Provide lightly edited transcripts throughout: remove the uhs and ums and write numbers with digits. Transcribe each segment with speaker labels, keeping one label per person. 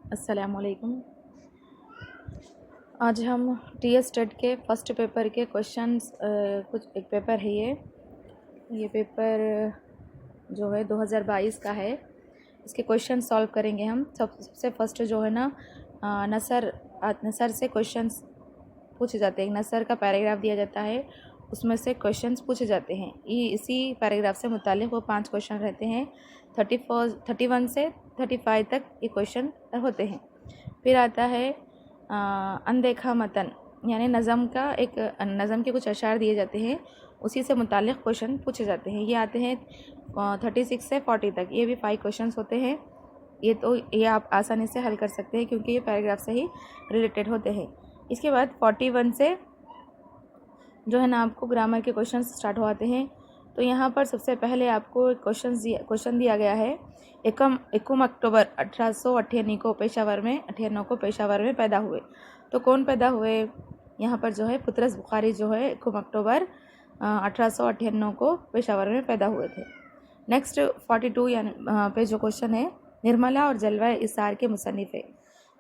Speaker 1: अस्सलाम वालेकुम। आज हम टी एस टेट के फर्स्ट पेपर के क्वेश्चंस कुछ एक पेपर है ये पेपर जो है 2022 का है। इसके क्वेश्चन सॉल्व करेंगे हम। सबसे फर्स्ट जो है ना नसर से क्वेश्चंस पूछे जाते हैं। नसर का पैराग्राफ दिया जाता है, उसमें से क्वेश्चंस पूछे जाते हैं। ये इसी पैराग्राफ से मुताल्लिक़ वो 5 क्वेश्चन रहते हैं। 31 से 35 तक ये क्वेश्चन होते हैं। फिर आता है अनदेखा मतन, यानी नज़म के कुछ अशार दिए जाते हैं, उसी से मुताल्लिक़ क्वेश्चन पूछे जाते हैं। ये आते हैं 36 से 40 तक। ये भी 5 क्वेश्चंस होते हैं। ये आप आसानी से हल कर सकते हैं क्योंकि ये पैराग्राफ से ही रिलेटेड होते हैं। इसके बाद 41 से जो है ना आपको ग्रामर के क्वेश्चन स्टार्ट होते हैं। तो यहाँ पर सबसे पहले आपको क्वेश्चन दिया गया है। 1 अक्टूबर 1898 को पेशावर में पैदा हुए। तो कौन पैदा हुए? यहाँ पर जो है पुतरस बुखारी जो है 1 अक्टूबर 1898 को पेशावर में पैदा हुए थे। नेक्स्ट 42 पे जो क्वेश्चन है, निर्मला और जलवा इसार के मुसन्निफ है।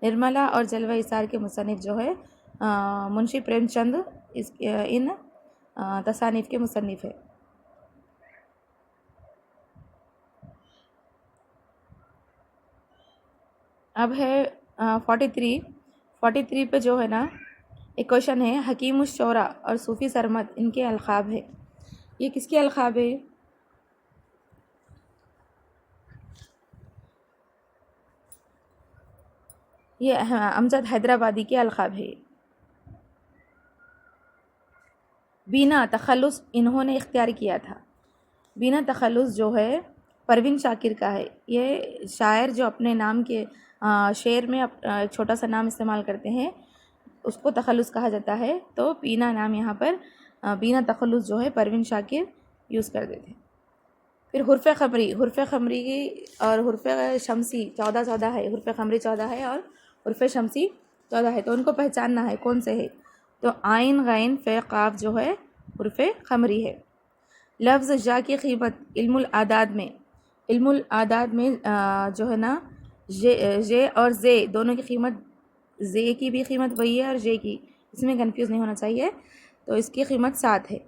Speaker 1: निर्मला और जलवा इसार के मुसन्निफ जो है मुंशी प्रेमचंद इन तसानीफ के मुसन्निफ है। अब है 43 पे जो है ना एक क्वेश्चन है, हकीमुश शौरा और सूफ़ी सरमद इनके अलखाब है। ये किसके अलखाब है? ये अमजद हैदराबादी के अलखाब है। बिना तखल्लुस इन्होंने इख्तियार किया था। बिना तखल्लुस जो है परवीन शाकिर का है। ये शायर जो अपने नाम के शेर में एक छोटा सा नाम इस्तेमाल करते हैं, उसको तखल्लुस कहा जाता है। तो बिना नाम यहाँ पर बिना तखल्लुस जो है परवीन शाकिर यूज़ कर देते हैं। फिर हुर्फ़ ख़मरी की और हुर्फ़ शमसी 14 है। हुर्फ़ ख़मरी 14 है और हुर्फ़ शमसी 14 है। तो उनको पहचानना है कौन से है। तो आइन गैन फ़े क़ाफ़ जो है हुर्फ़ ख़मरी है। लफ्ज़ जा की क़ीमत इल्मुल आदाद में जो है ना जे और जे दोनों की क़ीमत, जे की भी क़ीमत वही है और जे की, इसमें कंफ्यूज नहीं होना चाहिए। तो इसकी क़ीमत 7 है।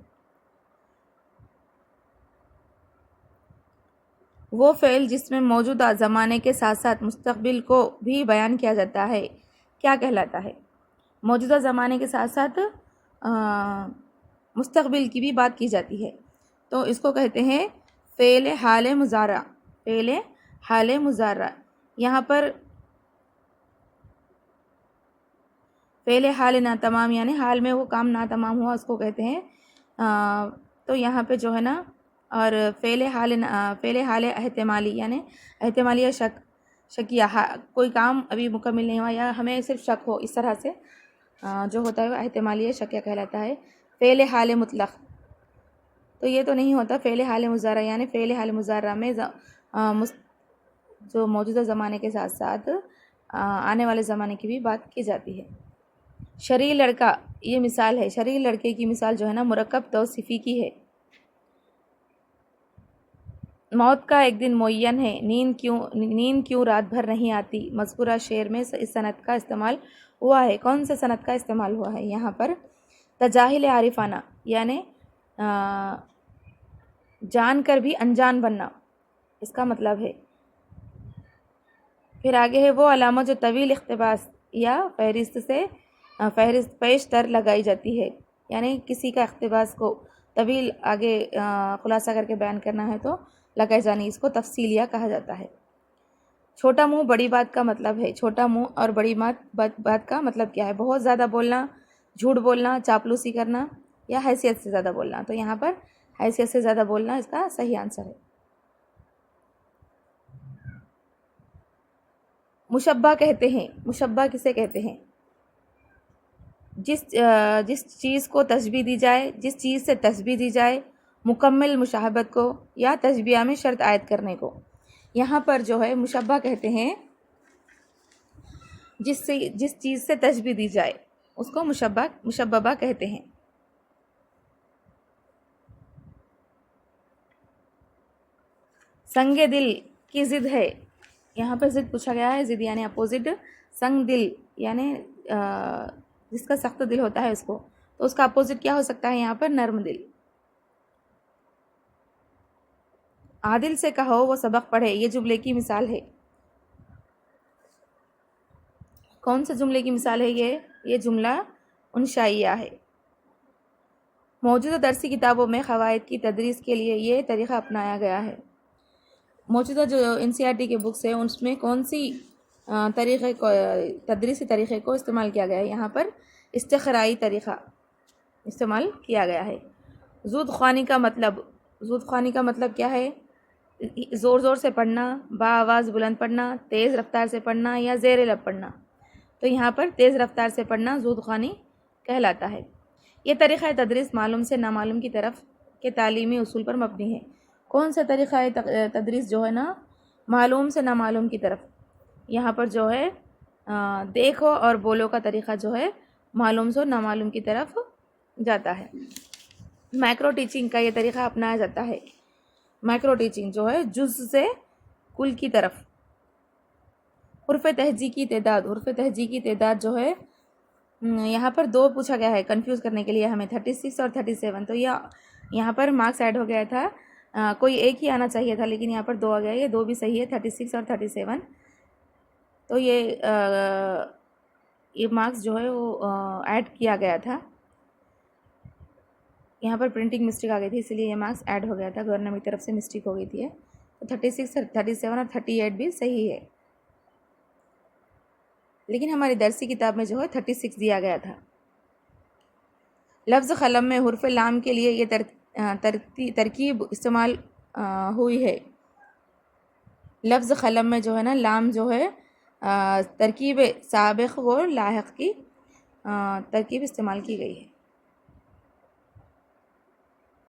Speaker 1: वो फ़ेल जिसमें मौजूदा ज़माने के साथ साथ मुस्तक़बिल को भी बयान किया जाता है, क्या कहलाता है? मौजूदा ज़माने के साथ साथ मुस्तक़बिल की भी बात की जाती है, तो इसको कहते हैं फ़ेल हाल मुज़ारा। फ़ेल हाल मुज़ारा, यहाँ पर फ़ेल हाल ना तमाम, यानी हाल में वो काम ना तमाम हुआ, उसको कहते हैं। तो यहाँ पे जो है ना, और फ़ेल हाल एहतिमाली, यानी एहतिमाली या शकिया, कोई काम अभी मुकम्मल नहीं हुआ या हमें सिर्फ शक हो, इस तरह से जो होता है वो एहतिमाली या शकिया कहलाता है। फ़ेल हाल मुतलक़, तो ये तो नहीं होता। फ़ेल हाल मुज़ारा, यानी फ़ेल हाल मुज़ारा में जो मौजूदा ज़माने के साथ साथ आने वाले ज़माने की भी बात की जाती है। शरीर लड़का, ये मिसाल है। शरीर लड़के की मिसाल जो है ना मुरक्कब तौसीफ़ी की है। मौत का एक दिन मुय्यन है, नींद क्यों रात भर नहीं आती। मज़कूरा शेर में इस सनत का इस्तेमाल हुआ है। कौन से सनत का इस्तेमाल हुआ है यहाँ पर? तजाहिल आरिफाना, यानी जान कर भी अनजान बनना, इसका मतलब है। फिर आगे है वो अलामत जो तवील इख्तिबास या फहरिस्त पेश तर लगाई जाती है, यानी किसी का इख्तिबास को तवील आगे खुलासा करके बयान करना है तो लगाई जानी, इसको तफसीलिया कहा जाता है। छोटा मुंह बड़ी बात का मतलब है। छोटा मुंह और बड़ी बात का मतलब क्या है? बहुत ज़्यादा बोलना, झूठ बोलना, चापलूसी करना या हैसियत से ज़्यादा बोलना। तो यहाँ पर हैसियत से ज़्यादा बोलना इसका सही आंसर है। मुशब्बा कहते हैं। मुशब्बा किसे कहते हैं? जिस चीज़ को तशबीह दी जाए, जिस चीज़ से तशबीह दी जाए, मुकम्मल मुशाहबत को या तशबीह में शर्त आयद करने को। यहाँ पर जो है मुशब्बा कहते हैं जिस चीज़ से तशबीह दी जाए उसको मुशब्बा कहते हैं। संगे दिल की ज़िद है। یہاں پر ضد پوچھا گیا ہے. ضد یعنی اپوزٹ. سنگ دل یعنی جس کا سخت دل ہوتا ہے اس کو، تو اس کا اپوزٹ کیا ہو سکتا ہے یہاں پر؟ نرم دل. عادل سے کہو وہ سبق پڑھے، یہ جملے کی مثال ہے. کون سے جملے کی مثال ہے یہ جملہ انشائیہ ہے. موجودہ درسی کتابوں میں قواعد کی تدریس کے لیے یہ طریقہ اپنایا گیا ہے. موجودہ جو NCERT کے بکس ہیں اس میں کون سی تدریسی طریقے کو استعمال کیا گیا ہے؟ یہاں پر استقرائی طریقہ استعمال کیا گیا ہے. زود خوانی کا مطلب کیا ہے؟ زور زور سے پڑھنا، بآواز بلند پڑھنا، تیز رفتار سے پڑھنا یا زیر لب پڑھنا. تو یہاں پر تیز رفتار سے پڑھنا زود خوانی کہلاتا ہے. یہ طریقہ تدریس معلوم سے نامعلوم کی طرف کے تعلیمی اصول پر مبنی ہے. کون سا طریقہ تدریس جو ہے نا معلوم سے نامعلوم کی طرف؟ یہاں پر جو ہے دیکھو اور بولو کا طریقہ جو ہے معلوم سے نامعلوم کی طرف جاتا ہے. مائکرو ٹیچنگ کا یہ طریقہ اپنایا جاتا ہے. مائکرو ٹیچنگ جو ہے جز سے کل کی طرف. حروف تہجی کی تعداد جو ہے یہاں پر 2 پوچھا گیا ہے کنفیوز کرنے کے لیے ہمیں، 36 اور 37. تو یہاں پر مارکس ایڈ ہو گیا تھا، کوئی ایک ہی آنا چاہیے تھا لیکن یہاں پر 2 آ گیا. یہ 2 بھی صحیح ہے، 36 اور 37. تو یہ مارکس جو ہے وہ ایڈ کیا گیا تھا. یہاں پر پرنٹنگ مسٹیک آ گئی تھی، اس لیے یہ مارکس ایڈ ہو گیا تھا، گورنمنٹ کی طرف سے مسٹیک ہو گئی تھی. تو 36 37 اور 38 بھی صحیح ہے، لیکن ہماری درسی کتاب میں جو ہے 36 دیا گیا تھا. لفظ قلم میں حرف لام کے لیے یہ ترکیب استعمال ہوئی ہے. لفظ قلم میں جو ہے نا لام جو ہے ترکیب سابق و لاحق کی ترکیب استعمال کی گئی ہے.